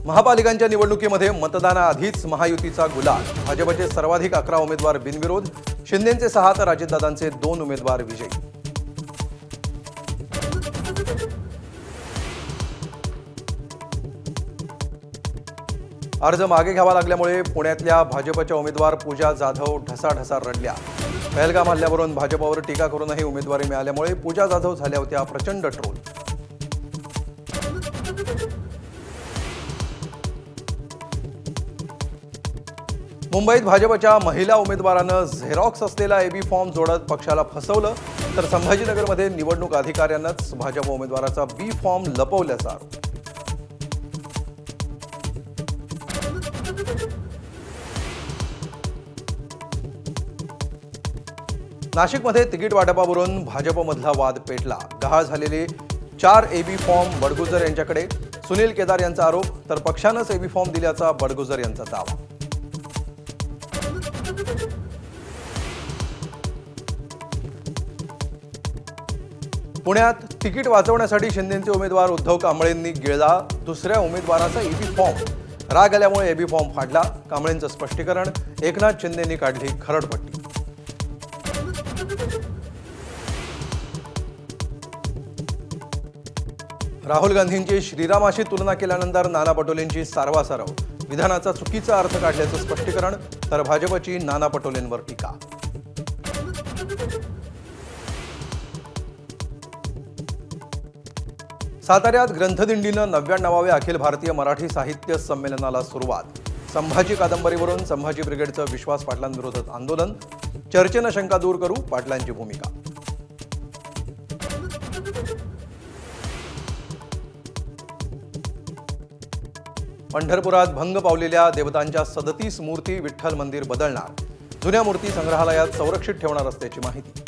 महापालिकांच्या निवडणुकीमध्ये मतदानाआधीच महायुतीचा गुलाल। भाजपचे सर्वाधिक 11 उमेदवार बिनविरोध, शिंदेंचे 6 तर अजितदादांचे 2 उमेदवार विजयी। अर्ज मागे घ्यावा लागल्यामुळे पुण्यातल्या भाजपच्या उमेदवार पूजा जाधव ढसाढसा रडल्या। पहलगाम हल्ल्यावरून भाजपवर टीका करूनही उमेदवारी मिळाल्यामुळे पूजा जाधव झाल्या होत्या प्रचंड ट्रोल। मुंबईत भाजपच्या महिला उमेदवारानं झेरॉक्स असलेला एबी फॉर्म जोडत पक्षाला फसवलं, तर संभाजीनगरमध्ये निवडणूक अधिकाऱ्यांनाच भाजप उमेदवाराचा बी फॉर्म लपवल्याचा आरोप। नाशिकमध्ये तिकीट वाटपावरून भाजपमधला वाद पेटला। गहाळ झालेले 4 एबी फॉर्म बडगुजर यांच्याकडे। सुनील केदार यांचा आरोप, तर पक्षानंच एबी फॉर्म दिल्याचा बडगुजर यांचा दावा। पुण्यात तिकीट वाचवण्यासाठी शिंदेंचे उमेदवार उद्धव कांबळेंनी गिळला दुसऱ्या उमेदवाराचा एबी फॉर्म। राग आल्यामुळे एबी फॉर्म फाडला। कांबळेंचं स्पष्टीकरण, एकनाथ शिंदेंनी काढली खरडपट्टी। राहुल गांधींची श्रीरामाशी तुलना केल्यानंतर नाना पटोलेंची सारवासारव। विधानाचा चुकीचा अर्थ काढल्याचं स्पष्टीकरण, तर भाजपची नाना पटोलेंवर टीका। साताऱ्यात ग्रंथदिंडीनं 99व्या अखिल भारतीय मराठी साहित्य संमेलनाला सुरुवात। संभाजी कादंबरीवरून संभाजी ब्रिगेडचं विश्वास पाटलांविरोधात आंदोलन। चर्चेनं शंका दूर करू, पाटलांची भूमिका। पंढरपुरात भंग पावलेल्या देवतांच्या 37 मूर्ती विठ्ठल मंदिर बदलणार। जुन्या मूर्ती संग्रहालयात संरक्षित ठेवणार असल्याची माहिती।